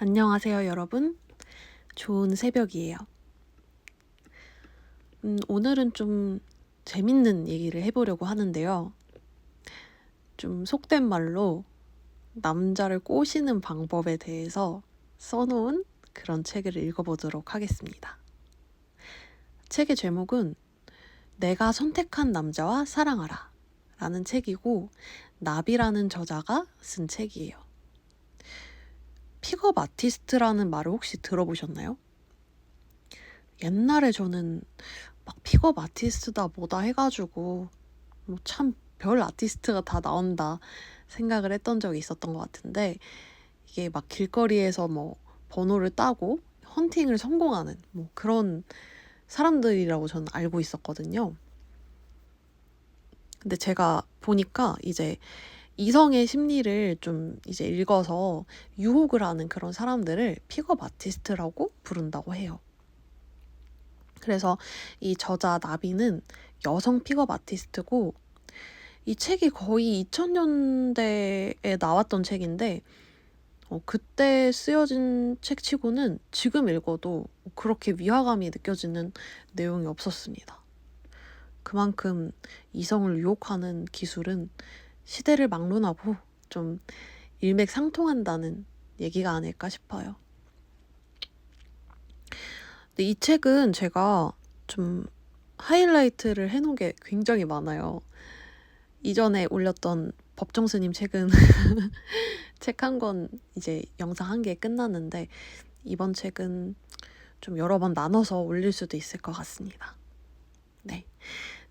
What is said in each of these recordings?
안녕하세요, 여러분. 좋은 새벽이에요. 오늘은 좀 재밌는 얘기를 해보려고 하는데요. 좀 속된 말로 남자를 꼬시는 방법에 대해서 써놓은 그런 책을 읽어보도록 하겠습니다. 책의 제목은 내가 선택한 남자와 사랑하라 라는 책이고, 나비라는 저자가 쓴 책이에요. 픽업 아티스트라는 말을 혹시 들어보셨나요? 옛날에 저는 막 픽업 아티스트다 뭐다 해가지고 뭐 참 별 아티스트가 다 나온다 생각을 했던 적이 있었던 것 같은데, 이게 막 길거리에서 뭐 번호를 따고 헌팅을 성공하는 뭐 그런 사람들이라고 저는 알고 있었거든요. 근데 제가 보니까 이제 이성의 심리를 좀 이제 읽어서 유혹을 하는 그런 사람들을 픽업 아티스트라고 부른다고 해요. 그래서 이 저자 나비는 여성 픽업 아티스트고, 이 책이 거의 2000년대에 나왔던 책인데 그때 쓰여진 책치고는 지금 읽어도 그렇게 위화감이 느껴지는 내용이 없었습니다. 그만큼 이성을 유혹하는 기술은 시대를 막론하고 좀 일맥상통한다는 얘기가 아닐까 싶어요. 근데 이 책은 제가 좀 하이라이트를 해놓은 게 굉장히 많아요. 이전에 올렸던 법정스님 책은 책 한 권 이제 영상 한 개 끝났는데, 이번 책은 좀 여러 번 나눠서 올릴 수도 있을 것 같습니다. 네,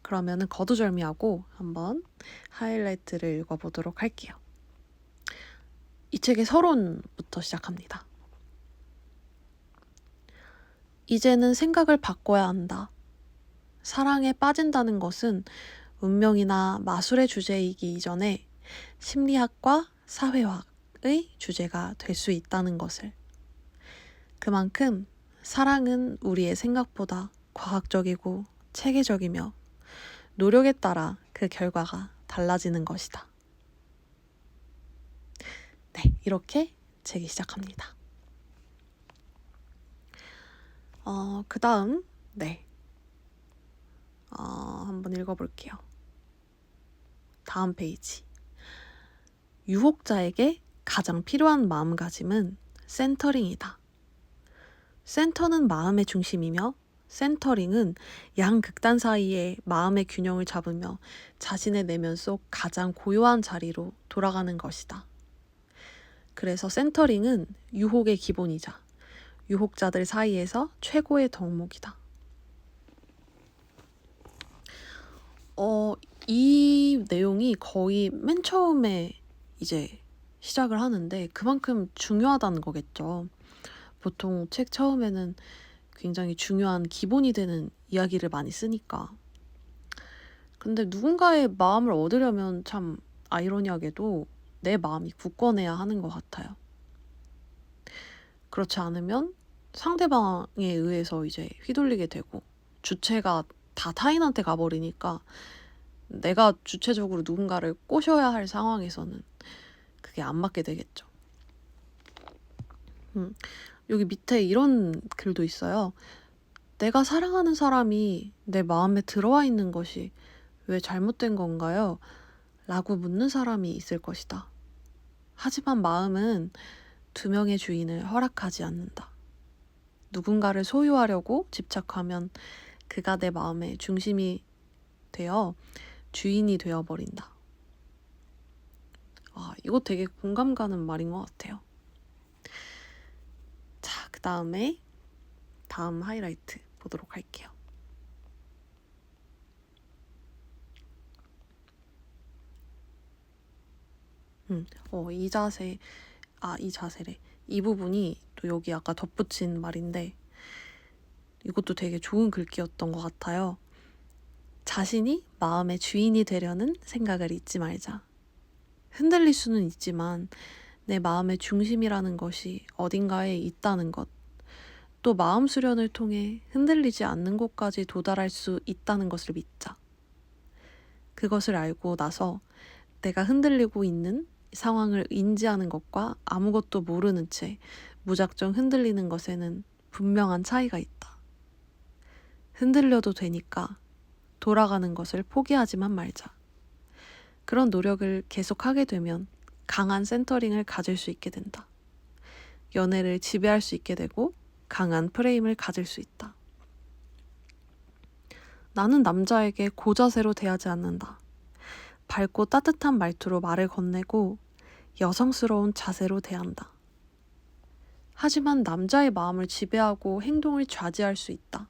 그러면은 거두절미하고 한번 하이라이트를 읽어보도록 할게요. 이 책의 서론부터 시작합니다. 이제는 생각을 바꿔야 한다. 사랑에 빠진다는 것은 운명이나 마술의 주제이기 이전에 심리학과 사회학의 주제가 될 수 있다는 것을. 그만큼 사랑은 우리의 생각보다 과학적이고 체계적이며 노력에 따라 그 결과가 달라지는 것이다. 네, 이렇게 책이 시작합니다. 그 다음, 한번 읽어볼게요. 다음 페이지. 유혹자에게 가장 필요한 마음가짐은 센터링이다. 센터는 마음의 중심이며, 센터링은 양극단 사이에 마음의 균형을 잡으며 자신의 내면 속 가장 고요한 자리로 돌아가는 것이다. 그래서 센터링은 유혹의 기본이자 유혹자들 사이에서 최고의 덕목이다. 이 내용이 거의 맨 처음에 이제 시작을 하는데 그만큼 중요하다는 거겠죠. 보통 책 처음에는 굉장히 중요한 기본이 되는 이야기를 많이 쓰니까. 근데 누군가의 마음을 얻으려면 참 아이러니하게도 내 마음이 굳건해야 하는 것 같아요. 그렇지 않으면 상대방에 의해서 이제 휘둘리게 되고 주체가 다 타인한테 가버리니까, 내가 주체적으로 누군가를 꼬셔야 할 상황에서는 그게 안 맞게 되겠죠. 여기 밑에 이런 글도 있어요. 내가 사랑하는 사람이 내 마음에 들어와 있는 것이 왜 잘못된 건가요? 라고 묻는 사람이 있을 것이다. 하지만 마음은 두 명의 주인을 허락하지 않는다. 누군가를 소유하려고 집착하면 그가 내 마음의 중심이 되어 주인이 되어버린다. 이거 되게 공감 가는 말인 것 같아요. 자, 그 다음에 다음 하이라이트 보도록 할게요. 이 자세래. 이 부분이 또 여기 아까 덧붙인 말인데, 이것도 되게 좋은 글귀였던 것 같아요. 자신이 마음의 주인이 되려는 생각을 잊지 말자. 흔들릴 수는 있지만 내 마음의 중심이라는 것이 어딘가에 있다는 것, 또 마음 수련을 통해 흔들리지 않는 곳까지 도달할 수 있다는 것을 믿자. 그것을 알고 나서 내가 흔들리고 있는 상황을 인지하는 것과 아무것도 모르는 채 무작정 흔들리는 것에는 분명한 차이가 있다. 흔들려도 되니까 돌아가는 것을 포기하지만 말자. 그런 노력을 계속하게 되면 강한 센터링을 가질 수 있게 된다. 연애를 지배할 수 있게 되고 강한 프레임을 가질 수 있다. 나는 남자에게 고자세로 대하지 않는다. 밝고 따뜻한 말투로 말을 건네고 여성스러운 자세로 대한다. 하지만 남자의 마음을 지배하고 행동을 좌지할 수 있다.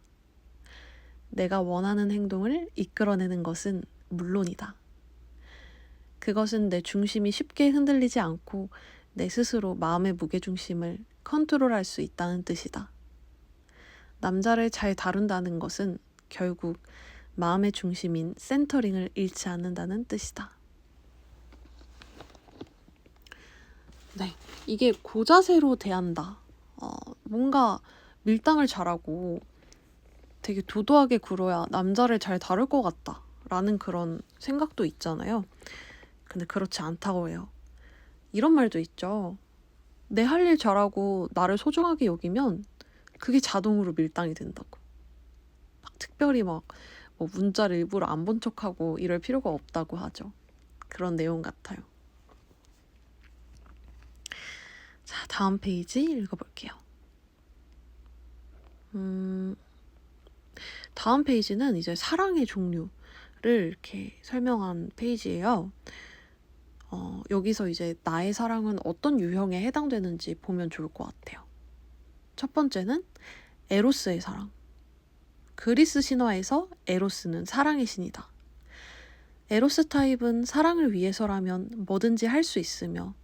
내가 원하는 행동을 이끌어내는 것은 물론이다. 그것은 내 중심이 쉽게 흔들리지 않고 내 스스로 마음의 무게중심을 컨트롤할 수 있다는 뜻이다. 남자를 잘 다룬다는 것은 결국 마음의 중심인 센터링을 잃지 않는다는 뜻이다. 네, 이게 고자세로 대한다. 뭔가 밀당을 잘하고 되게 도도하게 굴어야 남자를 잘 다룰 것 같다 라는 그런 생각도 있잖아요. 근데 그렇지 않다고 해요. 이런 말도 있죠. 내 할 일 잘하고 나를 소중하게 여기면 그게 자동으로 밀당이 된다고. 막 특별히 막 뭐 문자를 일부러 안 본 척하고 이럴 필요가 없다고 하죠. 그런 내용 같아요. 자, 다음 페이지 읽어볼게요. 다음 페이지는 이제 사랑의 종류를 이렇게 설명한 페이지예요. 여기서 이제 나의 사랑은 어떤 유형에 해당되는지 보면 좋을 것 같아요. 첫 번째는 에로스의 사랑. 그리스 신화에서 에로스는 사랑의 신이다. 에로스 타입은 사랑을 위해서라면 뭐든지 할 수 있으며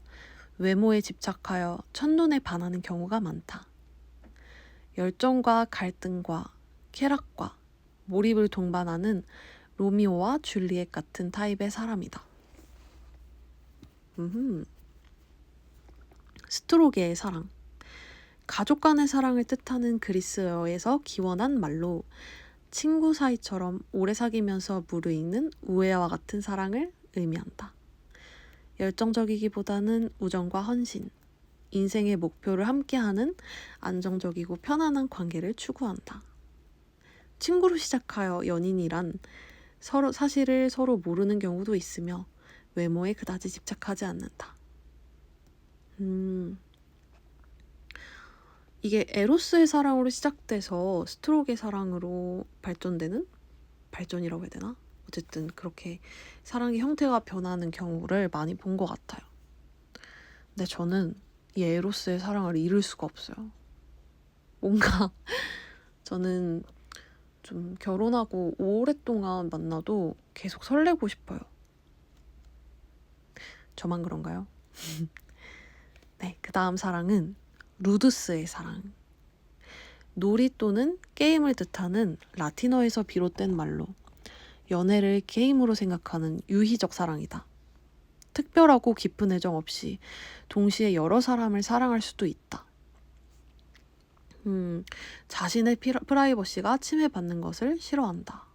외모에 집착하여 첫눈에 반하는 경우가 많다. 열정과 갈등과 쾌락과 몰입을 동반하는 로미오와 줄리엣 같은 타입의 사람이다. 스트로게의 사랑. 가족 간의 사랑을 뜻하는 그리스어에서 기원한 말로 친구 사이처럼 오래 사귀면서 무르익는 우애와 같은 사랑을 의미한다. 열정적이기보다는 우정과 헌신, 인생의 목표를 함께하는 안정적이고 편안한 관계를 추구한다. 친구로 시작하여 연인이란 사실을 서로 모르는 경우도 있으며 외모에 그다지 집착하지 않는다. 이게 에로스의 사랑으로 시작돼서 스트로크의 사랑으로 발전이라고 해야 되나? 어쨌든 그렇게 사랑의 형태가 변하는 경우를 많이 본 것 같아요. 근데 저는 이 에로스의 사랑을 잃을 수가 없어요. 뭔가 저는 좀 결혼하고 오랫동안 만나도 계속 설레고 싶어요. 저만 그런가요? 네, 그 다음 사랑은 루두스의 사랑. 놀이 또는 게임을 뜻하는 라틴어에서 비롯된 말로 연애를 게임으로 생각하는 유희적 사랑이다. 특별하고 깊은 애정 없이 동시에 여러 사람을 사랑할 수도 있다. 자신의 프라이버시가 침해받는 것을 싫어한다.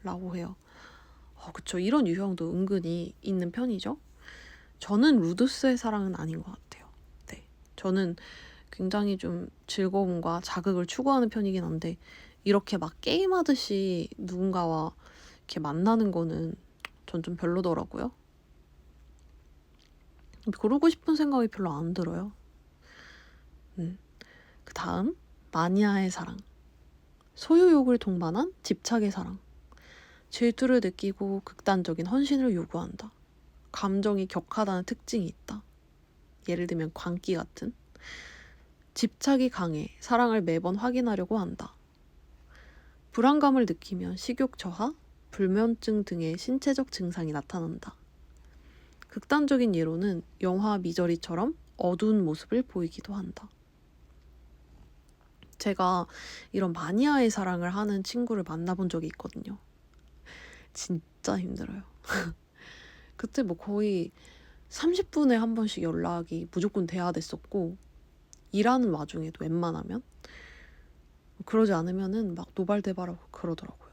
라고 해요. 그쵸. 이런 유형도 은근히 있는 편이죠. 저는 루두스의 사랑은 아닌 것 같아요. 네. 저는 굉장히 좀 즐거움과 자극을 추구하는 편이긴 한데 이렇게 막 게임하듯이 누군가와 이렇게 만나는 거는 전 좀 별로더라고요. 그러고 싶은 생각이 별로 안 들어요. 그 다음 마니아의 사랑. 소유욕을 동반한 집착의 사랑. 질투를 느끼고 극단적인 헌신을 요구한다. 감정이 격하다는 특징이 있다. 예를 들면 광기 같은. 집착이 강해 사랑을 매번 확인하려고 한다. 불안감을 느끼면 식욕 저하, 불면증 등의 신체적 증상이 나타난다. 극단적인 예로는 영화 미저리처럼 어두운 모습을 보이기도 한다. 제가 이런 마니아의 사랑을 하는 친구를 만나본 적이 있거든요. 진짜 힘들어요. 그때 뭐 거의 30분에 한 번씩 연락이 무조건 돼야 됐었고 일하는 와중에도 웬만하면 그러지 않으면은 막 노발대발하고 그러더라고요.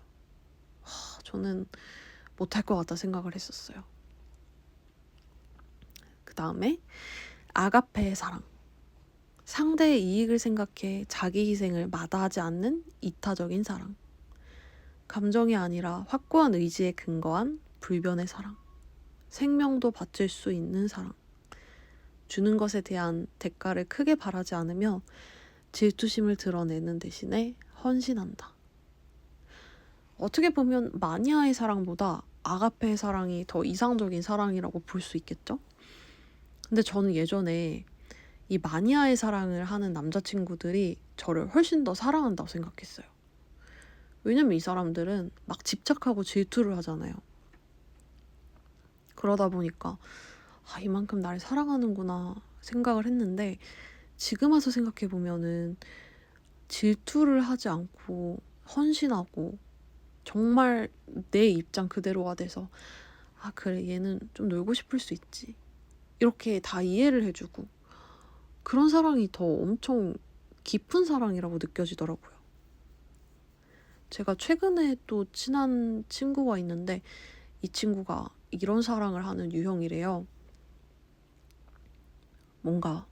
저는 못할 것 같다 생각을 했었어요. 그 다음에 아가페의 사랑. 상대의 이익을 생각해 자기 희생을 마다하지 않는 이타적인 사랑. 감정이 아니라 확고한 의지에 근거한 불변의 사랑. 생명도 바칠 수 있는 사랑. 주는 것에 대한 대가를 크게 바라지 않으며 질투심을 드러내는 대신에 헌신한다. 어떻게 보면 마니아의 사랑보다 아가페의 사랑이 더 이상적인 사랑이라고 볼 수 있겠죠? 근데 저는 예전에 이 마니아의 사랑을 하는 남자친구들이 저를 훨씬 더 사랑한다고 생각했어요. 왜냐면 이 사람들은 막 집착하고 질투를 하잖아요. 그러다 보니까 이만큼 나를 사랑하는구나 생각을 했는데, 지금 와서 생각해보면은 질투를 하지 않고 헌신하고 정말 내 입장 그대로가 돼서 그래, 얘는 좀 놀고 싶을 수 있지, 이렇게 다 이해를 해주고, 그런 사랑이 더 엄청 깊은 사랑이라고 느껴지더라고요. 제가 최근에 또 친한 친구가 있는데 이 친구가 이런 사랑을 하는 유형이래요. 뭔가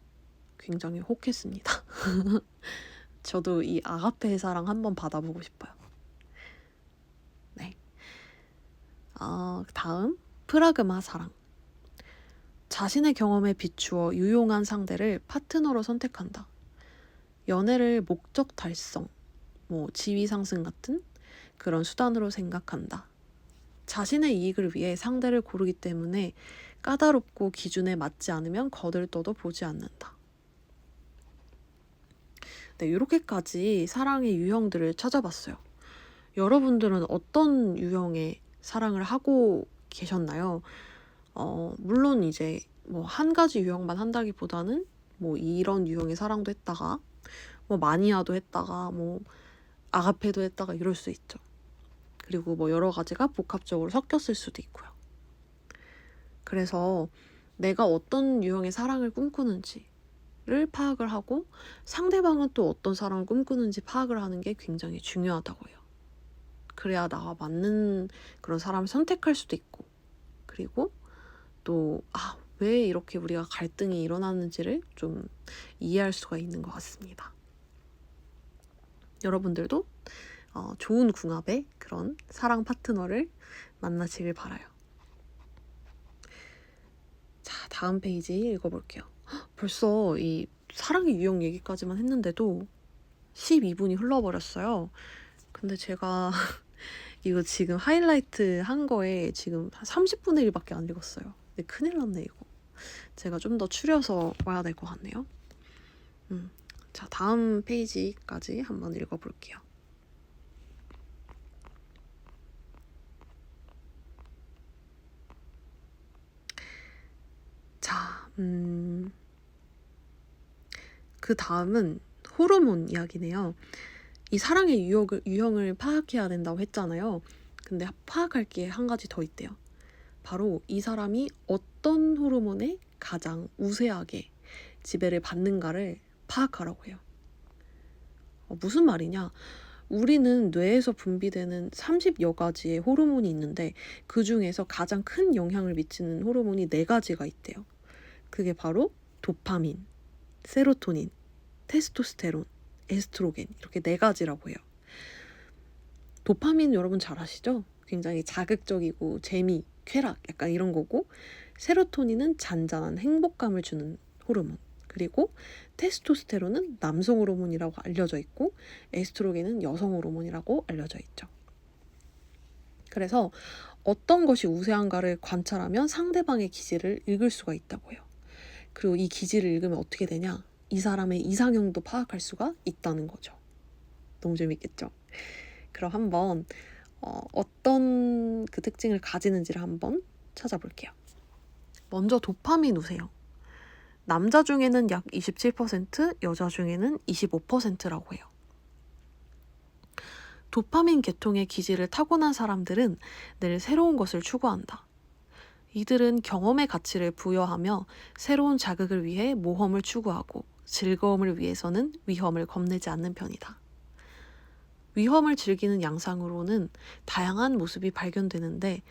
굉장히 혹했습니다. 저도 이 아가페의 사랑 한번 받아보고 싶어요. 네. 다음, 프라그마 사랑. 자신의 경험에 비추어 유용한 상대를 파트너로 선택한다. 연애를 목적 달성, 지위 상승 같은 그런 수단으로 생각한다. 자신의 이익을 위해 상대를 고르기 때문에 까다롭고 기준에 맞지 않으면 거들떠도 보지 않는다. 네, 이렇게까지 사랑의 유형들을 찾아봤어요. 여러분들은 어떤 유형의 사랑을 하고 계셨나요? 물론 이제 한 가지 유형만 한다기보다는 이런 유형의 사랑도 했다가 마니아도 했다가 아가페도 했다가 이럴 수 있죠. 그리고 여러 가지가 복합적으로 섞였을 수도 있고요. 그래서 내가 어떤 유형의 사랑을 꿈꾸는지를 파악을 하고 상대방은 또 어떤 사랑을 꿈꾸는지 파악을 하는 게 굉장히 중요하다고 해요. 그래야 나와 맞는 그런 사람을 선택할 수도 있고, 그리고 또 왜 이렇게 우리가 갈등이 일어나는지를 좀 이해할 수가 있는 것 같습니다. 여러분들도 좋은 궁합의 그런 사랑 파트너를 만나시길 바라요. 자, 다음 페이지 읽어볼게요. 벌써 이 사랑의 유형 얘기까지만 했는데도 12분이 흘러버렸어요. 근데 제가 이거 지금 하이라이트 한 거에 지금 한 30분의 1밖에 안 읽었어요. 근데 큰일 났네 이거. 제가 좀 더 추려서 와야 될 것 같네요. 자, 다음 페이지까지 한번 읽어볼게요. 자, 그 다음은 호르몬 이야기네요. 이 사랑의 유형을 파악해야 된다고 했잖아요. 근데 파악할 게 한 가지 더 있대요. 바로 이 사람이 어떤 호르몬에 가장 우세하게 지배를 받는가를 파악하라고 해요. 무슨 말이냐? 우리는 뇌에서 분비되는 30여 가지의 호르몬이 있는데 그 중에서 가장 큰 영향을 미치는 호르몬이 4가지가 있대요. 그게 바로 도파민, 세로토닌, 테스토스테론, 에스트로겐, 이렇게 4가지라고 해요. 도파민 여러분 잘 아시죠? 굉장히 자극적이고 재미, 쾌락 약간 이런 거고, 세로토닌은 잔잔한 행복감을 주는 호르몬, 그리고 테스토스테론은 남성 호르몬이라고 알려져 있고 에스트로겐은 여성 호르몬이라고 알려져 있죠. 그래서 어떤 것이 우세한가를 관찰하면 상대방의 기질을 읽을 수가 있다고 해요. 그리고 이 기질을 읽으면 어떻게 되냐? 이 사람의 이상형도 파악할 수가 있다는 거죠. 너무 재밌겠죠? 그럼 한번 어떤 그 특징을 가지는지를 한번 찾아볼게요. 먼저 도파민 우세요. 남자 중에는 약 27%, 여자 중에는 25%라고 해요. 도파민 계통의 기질을 타고난 사람들은 늘 새로운 것을 추구한다. 이들은 경험의 가치를 부여하며 새로운 자극을 위해 모험을 추구하고 즐거움을 위해서는 위험을 겁내지 않는 편이다. 위험을 즐기는 양상으로는 다양한 모습이 발견되는데,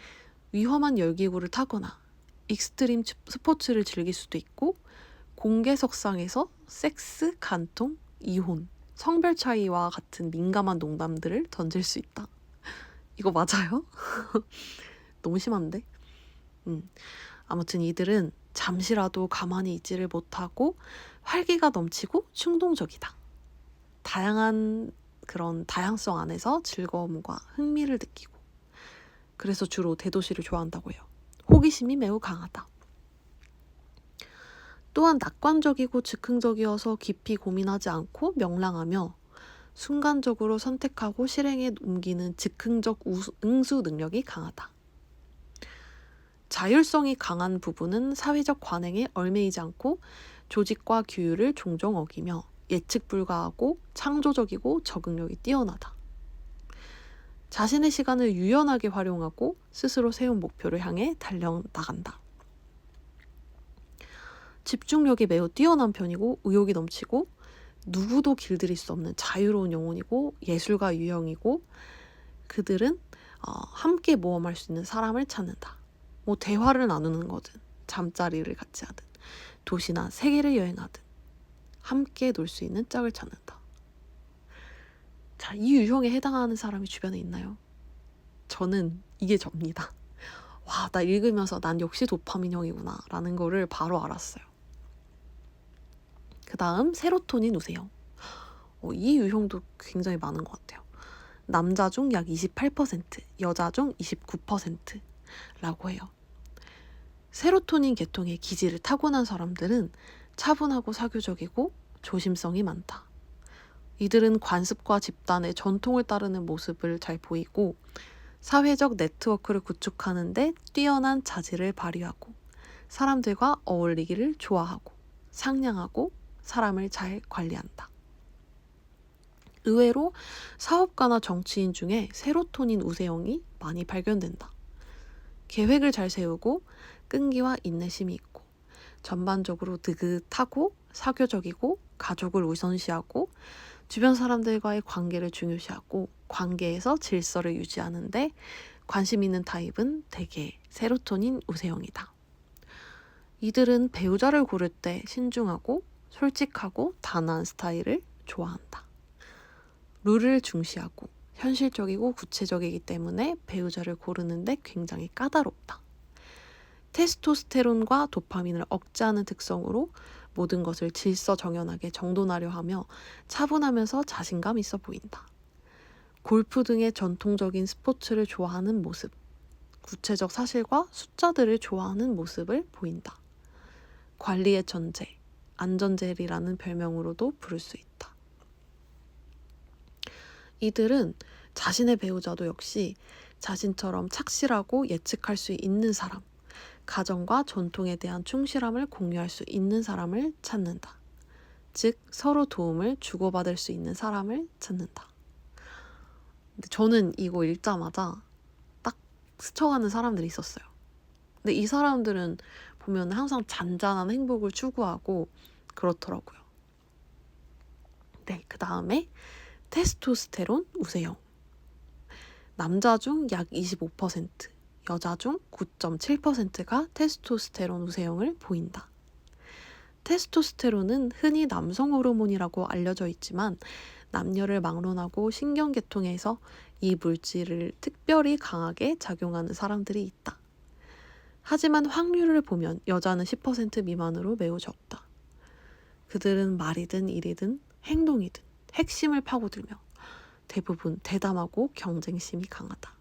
위험한 열기구를 타거나 익스트림 스포츠를 즐길 수도 있고 공개석상에서 섹스, 간통, 이혼, 성별 차이와 같은 민감한 농담들을 던질 수 있다. 이거 맞아요? 너무 심한데? 아무튼 이들은 잠시라도 가만히 있지를 못하고 활기가 넘치고 충동적이다. 다양한 그런 다양성 안에서 즐거움과 흥미를 느끼고, 그래서 주로 대도시를 좋아한다고 해요. 호기심이 매우 강하다. 또한 낙관적이고 즉흥적이어서 깊이 고민하지 않고 명랑하며 순간적으로 선택하고 실행에 옮기는 즉흥적 응수 능력이 강하다. 자율성이 강한 부분은 사회적 관행에 얽매이지 않고 조직과 규율을 종종 어기며 예측 불가하고 창조적이고 적응력이 뛰어나다. 자신의 시간을 유연하게 활용하고 스스로 세운 목표를 향해 달려나간다. 집중력이 매우 뛰어난 편이고 의욕이 넘치고 누구도 길들일 수 없는 자유로운 영혼이고 예술가 유형이고, 그들은 함께 모험할 수 있는 사람을 찾는다. 뭐 대화를 나누는 거든 잠자리를 같이 하든 도시나 세계를 여행하든 함께 놀 수 있는 짝을 찾는다. 자, 이 유형에 해당하는 사람이 주변에 있나요? 저는 이게 접니다. 와, 나 읽으면서 난 역시 도파민형이구나 라는 거를 바로 알았어요. 그 다음 세로토닌 우세형. 이 유형도 굉장히 많은 것 같아요. 남자 중 약 28%, 여자 중 29%라고 해요. 세로토닌 계통의 기질을 타고난 사람들은 차분하고 사교적이고 조심성이 많다. 이들은 관습과 집단의 전통을 따르는 모습을 잘 보이고 사회적 네트워크를 구축하는 데 뛰어난 자질을 발휘하고 사람들과 어울리기를 좋아하고 상냥하고 사람을 잘 관리한다. 의외로 사업가나 정치인 중에 세로토닌 우세형이 많이 발견된다. 계획을 잘 세우고 끈기와 인내심이 있고 전반적으로 느긋하고 사교적이고 가족을 우선시하고 주변 사람들과의 관계를 중요시하고 관계에서 질서를 유지하는데 관심 있는 타입은 대개 세로토닌 우세형이다. 이들은 배우자를 고를 때 신중하고 솔직하고 단아한 스타일을 좋아한다. 룰을 중시하고 현실적이고 구체적이기 때문에 배우자를 고르는데 굉장히 까다롭다. 테스토스테론과 도파민을 억제하는 특성으로 모든 것을 질서정연하게 정돈하려 하며 차분하면서 자신감 있어 보인다. 골프 등의 전통적인 스포츠를 좋아하는 모습, 구체적 사실과 숫자들을 좋아하는 모습을 보인다. 관리의 천재, 안전젤이라는 별명으로도 부를 수 있다. 이들은 자신의 배우자도 역시 자신처럼 착실하고 예측할 수 있는 사람, 가정과 전통에 대한 충실함을 공유할 수 있는 사람을 찾는다. 즉 서로 도움을 주고받을 수 있는 사람을 찾는다. 근데 저는 이거 읽자마자 딱 스쳐가는 사람들이 있었어요. 근데 이 사람들은 보면 항상 잔잔한 행복을 추구하고 그렇더라고요. 네, 그 다음에 테스토스테론 우세형. 남자 중 약 25%, 여자 중 9.7%가 테스토스테론 우세형을 보인다. 테스토스테론은 흔히 남성 호르몬이라고 알려져 있지만 남녀를 막론하고 신경계통에서 이 물질을 특별히 강하게 작용하는 사람들이 있다. 하지만 확률을 보면 여자는 10% 미만으로 매우 적다. 그들은 말이든 일이든 행동이든 핵심을 파고들며 대부분 대담하고 경쟁심이 강하다.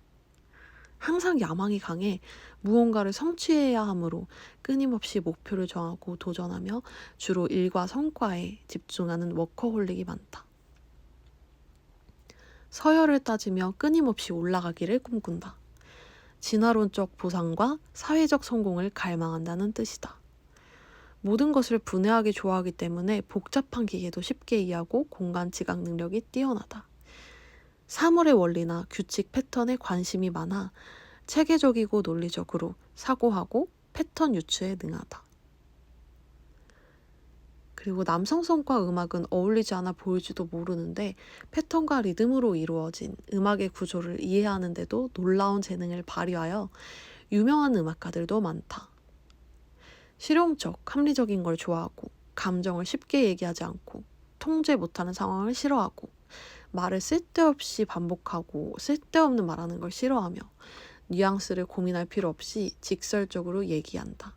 항상 야망이 강해 무언가를 성취해야 하므로 끊임없이 목표를 정하고 도전하며 주로 일과 성과에 집중하는 워커홀릭이 많다. 서열을 따지며 끊임없이 올라가기를 꿈꾼다. 진화론적 보상과 사회적 성공을 갈망한다는 뜻이다. 모든 것을 분해하기 좋아하기 때문에 복잡한 기계도 쉽게 이해하고 공간 지각 능력이 뛰어나다. 사물의 원리나 규칙 패턴에 관심이 많아 체계적이고 논리적으로 사고하고 패턴 유추에 능하다. 그리고 남성성과 음악은 어울리지 않아 보일지도 모르는데 패턴과 리듬으로 이루어진 음악의 구조를 이해하는 데도 놀라운 재능을 발휘하여 유명한 음악가들도 많다. 실용적, 합리적인 걸 좋아하고 감정을 쉽게 얘기하지 않고 통제 못하는 상황을 싫어하고 말을 쓸데없이 반복하고 쓸데없는 말하는 걸 싫어하며 뉘앙스를 고민할 필요 없이 직설적으로 얘기한다.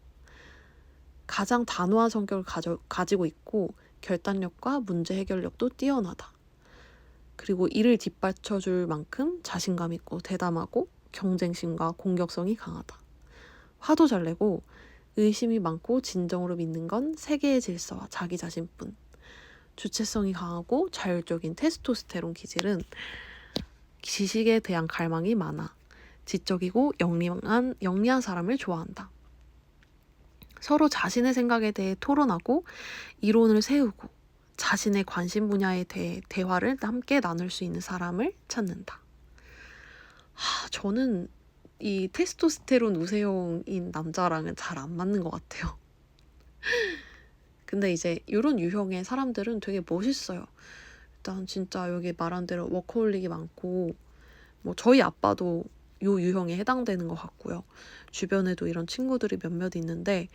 가장 단호한 성격을 가지고 있고 결단력과 문제 해결력도 뛰어나다. 그리고 이를 뒷받쳐줄 만큼 자신감 있고 대담하고 경쟁심과 공격성이 강하다. 화도 잘 내고 의심이 많고 진정으로 믿는 건 세계의 질서와 자기 자신뿐. 주체성이 강하고 자율적인 테스토스테론 기질은 지식에 대한 갈망이 많아. 지적이고 영리한 사람을 좋아한다. 서로 자신의 생각에 대해 토론하고 이론을 세우고 자신의 관심 분야에 대해 대화를 함께 나눌 수 있는 사람을 찾는다. 저는 이 테스토스테론 우세형인 남자랑은 잘 안 맞는 것 같아요. 근데 이제 이런 유형의 사람들은 되게 멋있어요. 일단 진짜 여기 말한 대로 워커홀릭이 많고 뭐 저희 아빠도 요 유형에 해당되는 것 같고요. 주변에도 이런 친구들이 몇몇 있는데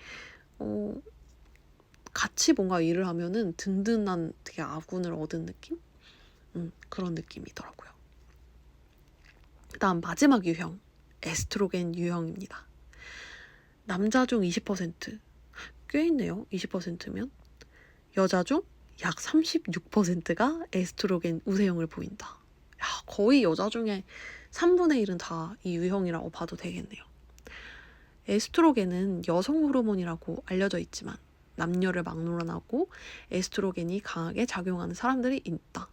같이 뭔가 일을 하면은 든든한 되게 아군을 얻은 느낌? 그런 느낌이더라고요. 그다음 마지막 유형, 에스트로겐 유형입니다. 남자 중 20%, 꽤 있네요. 20%면. 여자 중 약 36%가 에스트로겐 우세형을 보인다. 거의 여자 중에 3분의 1은 다 이 유형이라고 봐도 되겠네요. 에스트로겐은 여성 호르몬이라고 알려져 있지만 남녀를 막론하고 에스트로겐이 강하게 작용하는 사람들이 있다.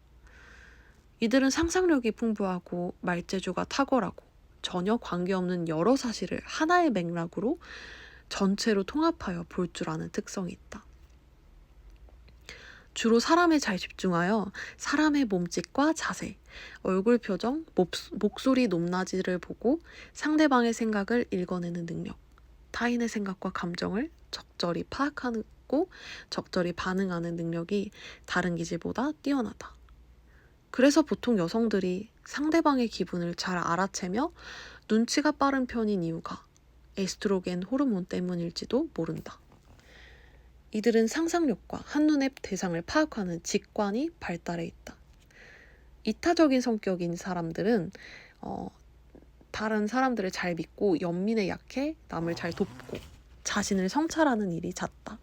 이들은 상상력이 풍부하고 말재주가 탁월하고 전혀 관계없는 여러 사실을 하나의 맥락으로 전체로 통합하여 볼 줄 아는 특성이 있다. 주로 사람에 잘 집중하여 사람의 몸짓과 자세, 얼굴 표정, 목소리 높낮이를 보고 상대방의 생각을 읽어내는 능력, 타인의 생각과 감정을 적절히 파악하고 적절히 반응하는 능력이 다른 기질보다 뛰어나다. 그래서 보통 여성들이 상대방의 기분을 잘 알아채며 눈치가 빠른 편인 이유가 에스트로겐 호르몬 때문일지도 모른다. 이들은 상상력과 한눈에 대상을 파악하는 직관이 발달해 있다. 이타적인 성격인 사람들은 다른 사람들을 잘 믿고 연민에 약해 남을 잘 돕고 자신을 성찰하는 일이 잦다.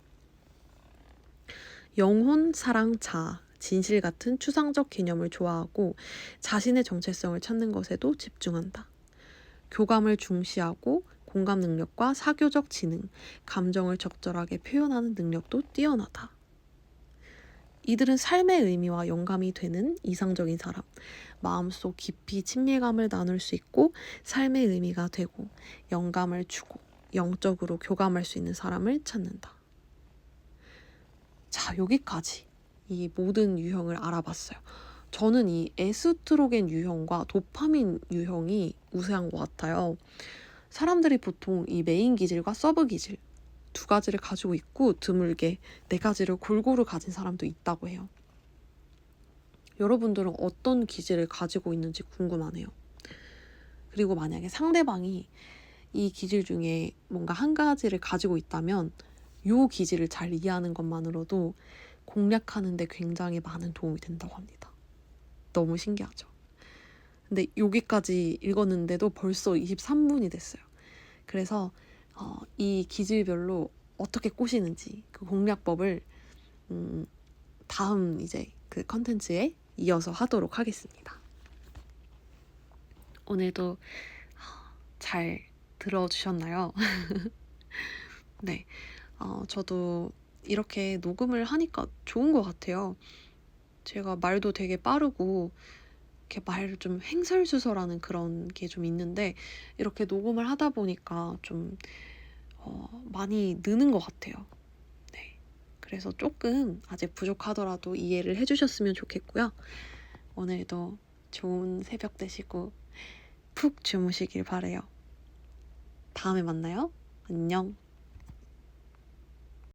영혼, 사랑, 자아, 진실 같은 추상적 개념을 좋아하고 자신의 정체성을 찾는 것에도 집중한다. 교감을 중시하고 공감 능력과 사교적 지능, 감정을 적절하게 표현하는 능력도 뛰어나다. 이들은 삶의 의미와 영감이 되는 이상적인 사람, 마음속 깊이 친밀감을 나눌 수 있고 삶의 의미가 되고 영감을 주고 영적으로 교감할 수 있는 사람을 찾는다. 자, 여기까지 이 모든 유형을 알아봤어요. 저는 이 에스트로겐 유형과 도파민 유형이 우세한 것 같아요. 사람들이 보통 이 메인 기질과 서브 기질 두 가지를 가지고 있고 드물게 네 가지를 골고루 가진 사람도 있다고 해요. 여러분들은 어떤 기질을 가지고 있는지 궁금하네요. 그리고 만약에 상대방이 이 기질 중에 뭔가 한 가지를 가지고 있다면 이 기질을 잘 이해하는 것만으로도 공략하는 데 굉장히 많은 도움이 된다고 합니다. 너무 신기하죠? 근데 여기까지 읽었는데도 벌써 23분이 됐어요. 그래서 이 기질별로 어떻게 꼬시는지 그 공략법을 다음 이제 그 컨텐츠에 이어서 하도록 하겠습니다. 오늘도 잘 들어주셨나요? 네, 저도 이렇게 녹음을 하니까 좋은 것 같아요. 제가 말도 되게 빠르고 이렇게 말을 좀 횡설수설하는 그런 게 좀 있는데 이렇게 녹음을 하다 보니까 좀 많이 느는 것 같아요. 네, 그래서 조금 아직 부족하더라도 이해를 해주셨으면 좋겠고요. 오늘도 좋은 새벽 되시고 푹 주무시길 바래요. 다음에 만나요. 안녕.